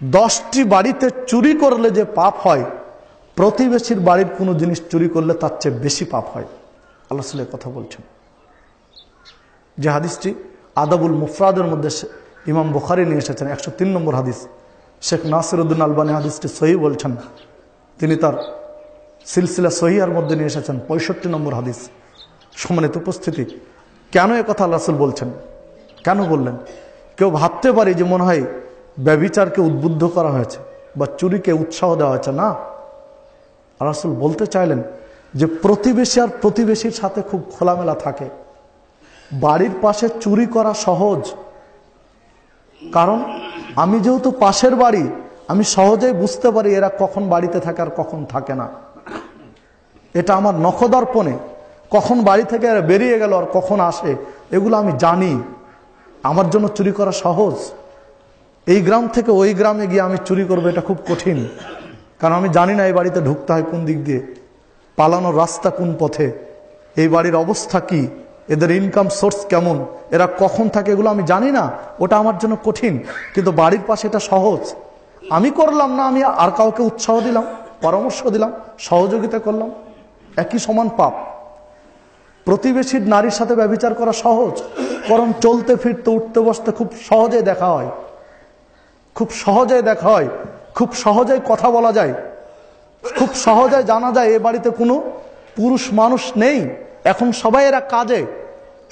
10টি বাড়িতে চুরি করলে যে পাপ হয়, প্রতিবেশীর বাড়ির কোনো জিনিস চুরি করলে তার চেয়ে বেশি পাপ হয়। আল্লাহ রাসূল এ কথা বলছেন। যে হাদিসটি আদাবুল মুফরাদের মধ্যে ইমাম বুখারী নিয়ে এসেছেন, 103 নম্বর হাদিস। শেখ নাসিরউদ্দিন আলবানী হাদিসটি সহিহ বলছেন, তিনি তার সিলসিলা সহিহার মধ্যে নিয়ে এসেছেন, 65 নম্বর হাদিস। সম্মানিত উপস্থিতি, কেন এ কথা আল্লাহ রাসূল বলছেন? কেন বললেন? কেউ ভাবতে পারে যে মনে হয় ব্যভিচারকে উদ্বুদ্ধ করা হয়েছে বা চুরিকে উৎসাহ দেওয়া হয়েছে। না, আল্লাহ রাসূল বলতে চাইলেন যে প্রতিবেশী আর প্রতিবেশীর সাথে খুব খোলামেলা থাকে। বাড়ির পাশে চুরি করা সহজ, কারণ আমি যেহেতু পাশের বাড়ি, আমি সহজেই বুঝতে পারি এরা কখন বাড়িতে থাকে আর কখন থাকে না। এটা আমার নখদর্পণে, কখন বাড়ি থেকে এরা বেরিয়ে গেল আর কখন আসে, এগুলো আমি জানি। আমার জন্য চুরি করা সহজ। এই গ্রাম থেকে ওই গ্রামে গিয়ে আমি চুরি করবো, এটা খুব কঠিন, কারণ আমি জানি না এই বাড়িতে ঢুকতে হয় কোন দিক দিয়ে, পালানোর রাস্তা কোন পথে, এই বাড়ির অবস্থা কি, এদের ইনকাম সোর্স কেমন, এরা কখন থাকে, এগুলো আমি জানি না। ওটা আমার জন্য কঠিন। কিন্তু বাড়ির পাশে এটা সহজ। আমি করলাম না, আমি আর কাউকে উৎসাহ দিলাম, পরামর্শ দিলাম, সহযোগিতা করলাম, একই সমান পাপ। প্রতিবেশীর নারীর সাথে ব্যভিচার করা সহজ, কারণ চলতে ফিরতে উঠতে বসতে খুব সহজে দেখা হয়, খুব সহজে দেখা হয়, খুব সহজেই কথা বলা যায়, খুব সহজে জানা যায় এ বাড়িতে কোনো পুরুষ মানুষ নেই, এখন সবাই এরা কাজে,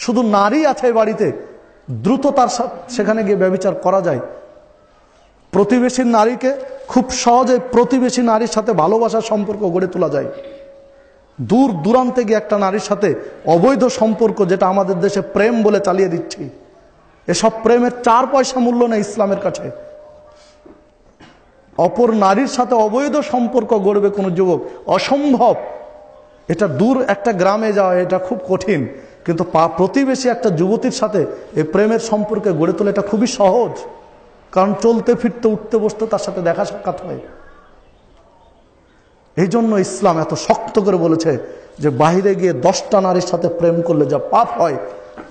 শুধু নারী আছে বাড়িতে, দ্রুত তার সেখানে গিয়ে ব্যভিচার করা যায়। প্রতিবেশীর নারীকে খুব সহজে প্রতিবেশী নারীর সাথে ভালোবাসার সম্পর্ক গড়ে তোলা যায়। দূর দূরান্তে গিয়ে একটা নারীর সাথে অবৈধ সম্পর্ক, যেটা আমাদের দেশে প্রেম বলে চালিয়ে দিচ্ছি, এসব প্রেমের 4 পয়সা মূল্য নেই ইসলামের কাছে। অপর নারীর সাথে অবৈধ সম্পর্ক গড়বে কোনো যুবক, অসম্ভব। এটা দূর একটা গ্রামে যাওয়া এটা খুব কঠিন, কিন্তু প্রতিবেশী একটা যুবতীর সাথে এই প্রেমের সম্পর্কে গড়ে তোলা এটা খুবই সহজ, কারণ চলতে ফিরতে উঠতে বসতে তার সাথে দেখা সাক্ষাৎ হয়। এই জন্য ইসলাম এত শক্ত করে বলেছে যে বাহিরে গিয়ে 10টা নারীর সাথে প্রেম করলে যা পাপ হয়,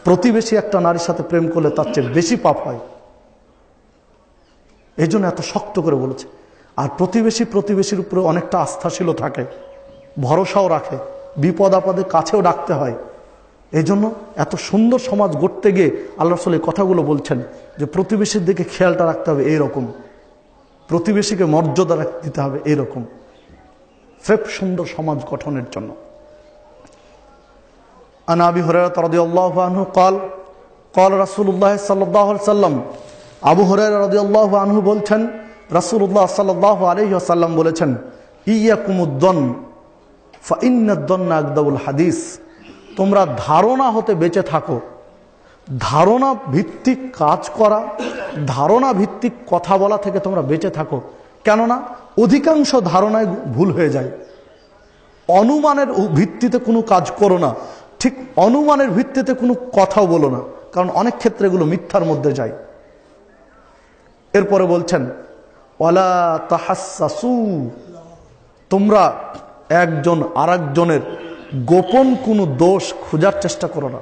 প্রতিবেশী একটা নারীর সাথে প্রেম করলে তার চেয়ে বেশি পাপ হয়। এই জন্য এত শক্ত করে বলেছে। আর প্রতিবেশীর উপরে অনেকটা আস্থাশীল থাকে, ভরসাও রাখে, বিপদ আপদে কাছেও ডাকতে হয়। এই জন্য এত সুন্দর সমাজ গড়তে গিয়ে আল্লাহ রাসূল এই কথাগুলো বলছেন যে প্রতিবেশীর দিকে খেয়ালটা রাখতে হবে এইরকম, প্রতিবেশীকে মর্যাদা দিতে হবে এইরকম, স্রেফ সুন্দর সমাজ গঠনের জন্য। আন আবি হুরায়রা রাদিয়াল্লাহু আনহু قال قال রাসূলুল্লাহ সাল্লাল্লাহু আলাইহি ওয়াসাল্লাম, আবু হুরায়রা রাদিয়াল্লাহু আনহু বলছেন রাসূলুল্লাহ সাল্লাল্লাহু আলাইহি ওয়াসাল্লাম বলেছেন, ইয়াকুমুদ্দন ফাইন্নাদ-দন্না আকদাবুল হাদিস, তোমরা ধারণা হতে বেঁচে থাকো। ধারণা ভিত্তিক কাজ করা, ধারণা ভিত্তিক কথা বলা থেকে তোমরা বেঁচে থাকো। কেননা অধিকাংশ ধারণায় ভুল হয়ে যায়। অনুমানের ভিত্তিতে কোনো কাজ করো না, ঠিক অনুমানের ভিত্তিতে কোনো কথাও বলো না, কারণ অনেক ক্ষেত্রে এগুলো মিথ্যার মধ্যে যায়। এরপরে বলছেন ওয়ালা তাহাসসু, তোমরা একজন আরেকজনের গোপন কোনো দোষ খোঁজার চেষ্টা করো না।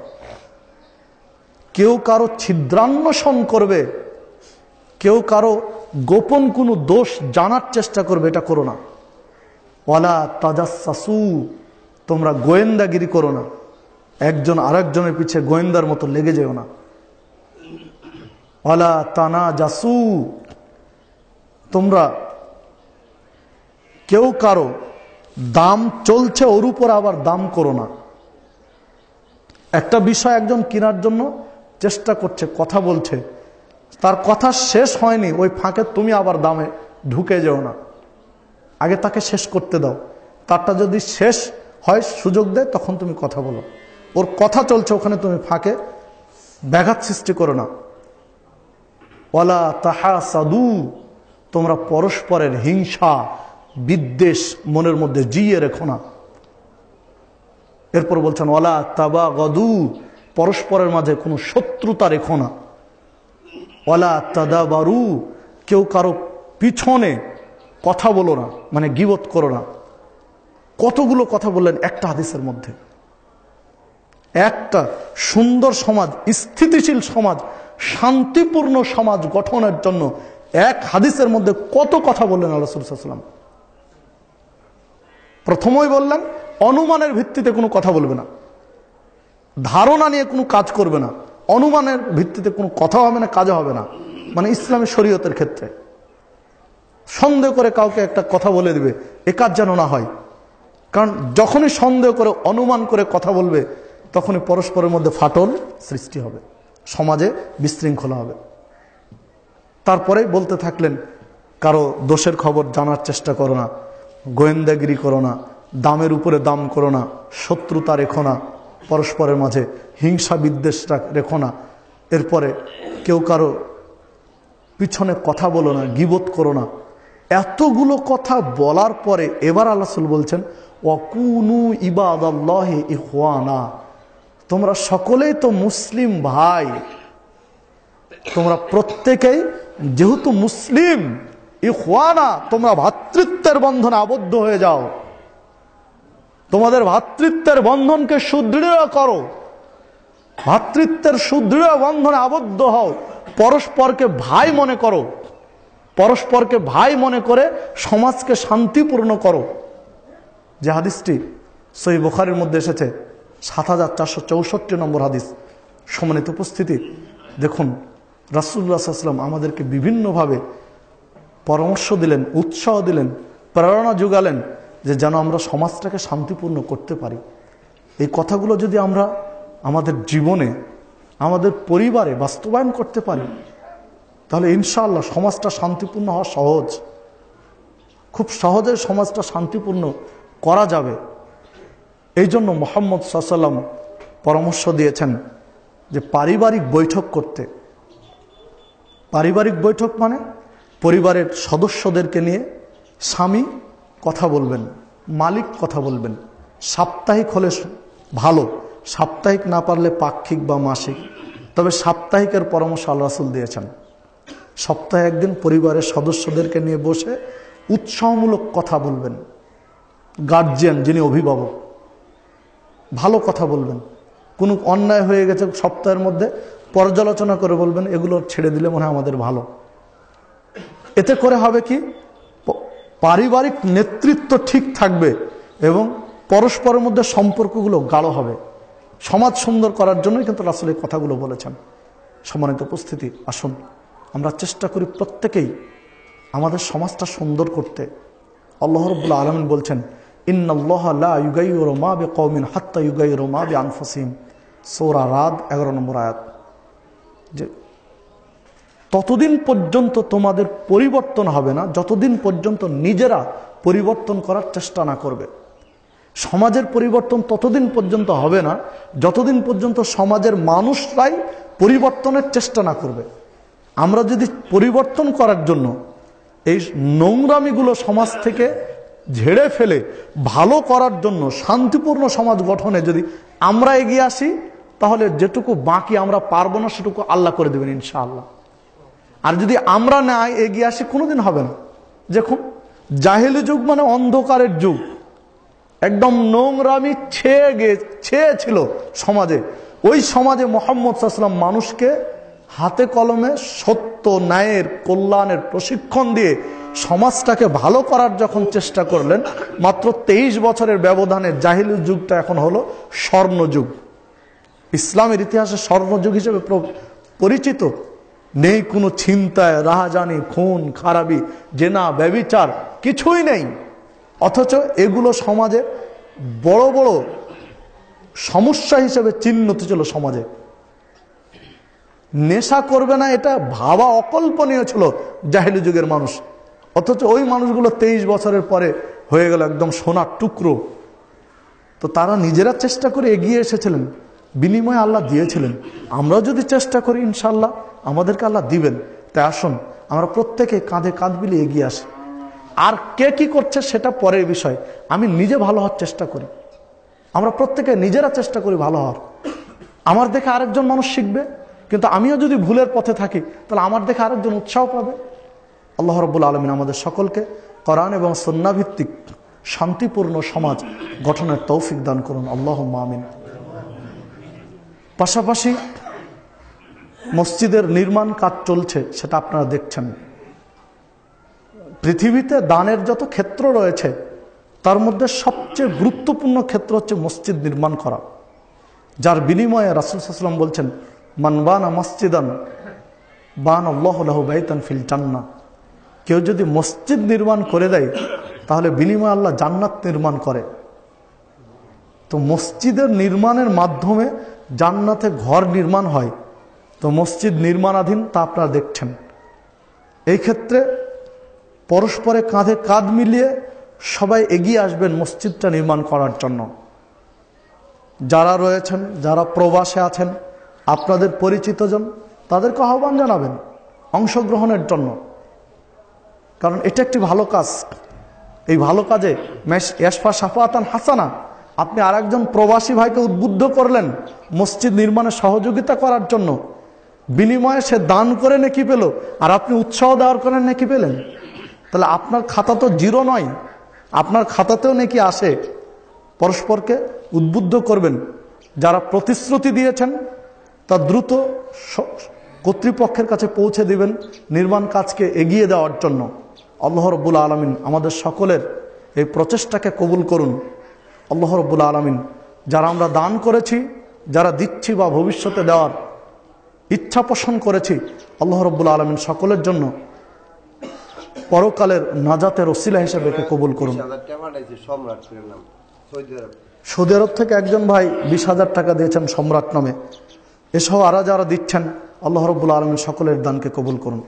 কেউ কারো ছিদ্রান্বেষণ করবে, কেউ কারো গোপন কোনো দোষ জানার চেষ্টা করবে, এটা করো না। ওয়ালা তাজাসসু, তোমরা গোয়েন্দাগিরি করো না, একজন আরেকজনের পিছে গোয়েন্দার মতো লেগে যেও না। ওয়ালা তানাজাসু, তোমরা কেউ কারো দাম চলছে ওর উপর আবার দাম করো না। একটা বিষয় একজন কেনার জন্য চেষ্টা করছে, কথা বলছে, তার কথা শেষ হয়নি, ওই ফাঁকে তুমি আবার দামে ঢুকে যেও না, আগে তাকে শেষ করতে দাও। তারটা যদি শেষ হয়, সুযোগ দেয়, তখন তুমি কথা বলো। ওর কথা চলছে, ওখানে তুমি ফাঁকে ব্যাঘাত সৃষ্টি করো না। ওয়ালা তাহাসাদু, তোমরা পরস্পরের হিংসা বিদ্বেষ মনের মধ্যে জিয়ে রেখো না। এরপর বলছেন ওয়ালা তাবাগাদু, পরস্পরের মাঝে কোনো শত্রুতা রেখো না। ওয়ালা তাদাবারু, কেউ কারো পিছনে কথা বলো না, মানে গীবত করো না। কতগুলো কথা বললেন একটা হাদিসের মধ্যে। একটা সুন্দর সমাজ, স্থিতিশীল সমাজ, শান্তিপূর্ণ সমাজ গঠনের জন্য এক হাদিসের মধ্যে কত কথা বললেন আল্লাহ রাসূল সাল্লাল্লাহু আলাইহি ওয়াসাল্লাম। প্রথমেই বললেন অনুমানের ভিত্তিতে কোনো কথা বলবে না, ধারণা নিয়ে কোনো কাজ করবে না, অনুমানের ভিত্তিতে কোনো কথা হবে না, কাজ হবে না। মানে ইসলামী শরীয়তের ক্ষেত্রে সন্দেহ করে কাউকে একটা কথা বলে দিবে, এ কাজ যেন না হয়। কারণ যখনই সন্দেহ করে অনুমান করে কথা বলবে, তখনই পরস্পরের মধ্যে ফাটল সৃষ্টি হবে, সমাজে বিশৃঙ্খলা হবে। তারপরে বলতে থাকলেন কারো দোষের খবর জানার চেষ্টা করো না, গোয়েন্দাগিরি করো না, দামের উপরে দাম করো না, শত্রুতা রেখো না, পরস্পরের মাঝে হিংসা বিদ্বেষটা রেখো না। এরপরে কেউ কারো পিছনে কথা বলো না, গীবত করো না। এতগুলো কথা বলার পরে এবার আল্লাহ রাসূল বলছেন ওয়াকুনু ইবাদাল্লাহি ইখওয়ানা, তোমরা সকলেই তো মুসলিম ভাই, তোমরা প্রত্যেকেই যেহেতু মুসলিম, ইখওয়ানা, তোমরা ভ্রাতৃত্বের বন্ধনে আবদ্ধ হয়ে যাও, তোমাদের ভ্রাতৃত্বের বন্ধনকে সুদৃঢ় করো, ভ্রাতৃত্বের সুদৃঢ় বন্ধনে আবদ্ধ হও, পরস্পরকে ভাই মনে করো, পরস্পরকে ভাই মনে করে সমাজকে শান্তিপূর্ণ করো। যে হাদিসটি সহিহ বুখারীর মধ্যে এসেছে ৭৪৬৪ নম্বর হাদিস। সম্মানিত উপস্থিতি, দেখুন রাসূলুল্লাহ সাল্লাল্লাহু আলাইহি ওয়াসাল্লাম আমাদেরকে বিভিন্নভাবে পরামর্শ দিলেন, উৎসাহ দিলেন, প্রেরণা যোগালেন যে যেন আমরা সমাজটাকে শান্তিপূর্ণ করতে পারি। এই কথাগুলো যদি আমরা আমাদের জীবনে, আমাদের পরিবারে বাস্তবায়ন করতে পারি, তাহলে ইনশাআল্লাহ সমাজটা শান্তিপূর্ণ হওয়া সহজ, খুব সহজে সমাজটা শান্তিপূর্ণ করা যাবে। এই জন্য মুহাম্মদ সাল্লাল্লাহু আলাইহি ওয়াসাল্লাম পরামর্শ দিয়েছেন যে পারিবারিক বৈঠক করতে। পারিবারিক বৈঠক মানে পরিবারের সদস্যদেরকে নিয়ে স্বামী কথা বলবেন, মালিক কথা বলবেন। সাপ্তাহিক হলে ভালো, সাপ্তাহিক না পারলে পাক্ষিক বা মাসিক। তবে সাপ্তাহিকের পরামর্শ আল্লাহ রাসূল দিয়েছেন। সপ্তাহে একদিন পরিবারের সদস্যদেরকে নিয়ে বসে উৎসাহমূলক কথা বলবেন। গার্জিয়ান যিনি অভিভাবক ভালো কথা বলবেন। কোনো অন্যায় হয়ে গেছে সপ্তাহের মধ্যে পর্যালোচনা করে বলবেন, এগুলো ছেড়ে দিলে মনে হয় আমাদের ভালো। এতে করে হবে কি, পারিবারিক নেতৃত্ব ঠিক থাকবে এবং পরস্পরের মধ্যে সম্পর্কগুলো গাঢ় হবে। সমাজ সুন্দর করার জন্যই কিন্তু রাসূল এই কথাগুলো বলেছেন। সম্মানিত উপস্থিতি, আসুন আমরা চেষ্টা করি প্রত্যেকেই আমাদের সমাজটা সুন্দর করতে। আল্লাহ রাব্বুল আলামিন বলছেন, ইন্নাল্লাহা লা ইউগাইয়িরু মা বিকওমিন হাত্তা ইউগাইয়িরু মা বিআনফুসিহিম, সূরা রাদ 11 নম্বর আয়াত। যে ততদিন পর্যন্ত তোমাদের পরিবর্তন হবে না যতদিন পর্যন্ত নিজেরা পরিবর্তন করার চেষ্টা না করবে। সমাজের পরিবর্তন ততদিন পর্যন্ত হবে না যতদিন পর্যন্ত সমাজের মানুষরাই পরিবর্তনের চেষ্টা না করবে। আমরা যদি পরিবর্তন করার জন্য এই নোংরামিগুলো সমাজ থেকে ঝেড়ে ফেলে ভালো করার জন্য শান্তিপূর্ণ সমাজ গঠনে যদি আমরা এগিয়ে আসি, তাহলে যেটুকু বাকি আমরা পারবো না সেটুকু আল্লাহ করে দেবেন ইনশাআল্লাহ। আর যদি আমরা না এগিয়ে আসি কোনোদিন হবে না। দেখুন, জাহেলি যুগ মানে অন্ধকারের যুগ, একদম নোংরামি ছেয়ে ছিল সমাজে। ওই সমাজে মুহাম্মদ সাল্লাল্লাহু আলাইহি ওয়াসাল্লাম মানুষকে হাতে কলমে সত্য ন্যায়ের কল্যাণের প্রশিক্ষণ দিয়ে সমাজটাকে ভালো করার যখন চেষ্টা করলেন, মাত্র 23 বছরের ব্যবধানে জাহিলি যুগটা এখন হলো স্বর্ণযুগ। ইসলামের ইতিহাসে স্বর্ণযুগ হিসেবে পরিচিত। নেই কোনো ছিনতাই, রাহাজানি, খুন খারাপি, জেনা, ব্যভিচার কিছুই নেই। অথচ এগুলো সমাজে বড় বড় সমস্যা হিসেবে চিহ্নিত ছিল সমাজে। নেশা করবে না এটা ভাবা অকল্পনীয় ছিল জাহেলি যুগের মানুষ। অথচ ওই মানুষগুলো 23 বছরের পরে হয়ে গেল একদম সোনার টুকরো। তো তারা নিজেরা চেষ্টা করে এগিয়ে এসেছিলেন, বিনিময়ে আল্লাহ দিয়েছিলেন। আমরাও যদি চেষ্টা করি ইনশাআল্লাহ আমাদেরকে আল্লাহ দিবেন। তাই আসুন আমরা প্রত্যেকে কাঁধে কাঁধ মিলিয়ে এগিয়ে আসি। আর কে কি করছে সেটা পরের বিষয়, আমি নিজে ভালো হওয়ার চেষ্টা করি। আমরা প্রত্যেকে নিজেরা চেষ্টা করি ভালো হওয়ার। আমার দেখে আরেকজন মানুষ শিখবে, কিন্তু আমিও যদি ভুলের পথে থাকি তাহলে আমার দেখে আরেকজন উৎসাহ পাবে। আল্লাহ রাব্বুল আলামিন আমাদের সকলকে কোরআন এবং সুন্নাহ ভিত্তিক শান্তিপূর্ণ সমাজ গঠনের তৌফিক দান করুন, আল্লাহুম্মা আমিন। পাশাপাশি মসজিদের নির্মাণ কাজ চলছে, সেটা আপনারা দেখছেন। পৃথিবীতে দানের যত ক্ষেত্র রয়েছে তার মধ্যে সবচেয়ে গুরুত্বপূর্ণ ক্ষেত্র হচ্ছে মসজিদ নির্মাণ করা, যার বিনিময়ে রাসূল সাল্লাল্লাহু আলাইহি ওয়াসাল্লাম বলছেন, মান বানা মসজিদান বানাল্লাহু লাহু বাইতান ফিল জান্নাহ। কেউ যদি মসজিদ নির্মাণ করে দেয় তাহলে বিনিময়ে আল্লাহ জান্নাত নির্মাণ করে। তো মসজিদের নির্মাণের মাধ্যমে জান্নাতে ঘর নির্মাণ হয়। তো মসজিদ নির্মাণাধীন, তা আপনারা দেখছেন। এই ক্ষেত্রে পরস্পরে কাঁধে কাঁধ মিলিয়ে সবাই এগিয়ে আসবেন মসজিদটা নির্মাণ করার জন্য। যারা রয়েছেন, যারা প্রবাসে আছেন, আপনাদের পরিচিতজন, তাদেরকে আহ্বান জানাবেন অংশগ্রহণের জন্য। কারণ এটা একটি ভালো কাজ। এই ভালো কাজে ইয়াশফা শাফাআতান হাসানা, আপনি আরেকজন প্রবাসী ভাইকে উদ্বুদ্ধ করলেন মসজিদ নির্মাণে সহযোগিতা করার জন্য, বিনিময়ে সে দান করে নেকি পেল, আর আপনি উৎসাহ দেওয়ার কারণে নেকি পেলেন। তাহলে আপনার খাতা তো জিরো নয়, আপনার খাতাতেও নেকি আসে। পরস্পরকে উদ্বুদ্ধ করবেন। যারা প্রতিশ্রুতি দিয়েছেন তা দ্রুত কর্তৃপক্ষের কাছে পৌঁছে দিবেন নির্মাণ কাজকে এগিয়ে দেওয়ার জন্য। আল্লাহ রাব্বুল আলামিন আমাদের সকলের এই প্রচেষ্টাকে কবুল করুন। আল্লাহ রাব্বুল আলামিন যারা আমরা দান করেছি, যারা দিচ্ছি বা ভবিষ্যতে দেওয়ার ইচ্ছা পোষণ করেছি, আল্লাহ রাব্বুল আলামিন সকলের জন্য পরকালের নাজাতের ওসিলা হিসেবে একে কবুল করুন। সৌদি আরব থেকে একজন ভাই 20,000 টাকা দিয়েছেন সম্রাট নামে। এসহ আরা যারা দিচ্ছেন, আল্লাহ রাব্বুল আলামিন সকলের দানকে কবুল করুন।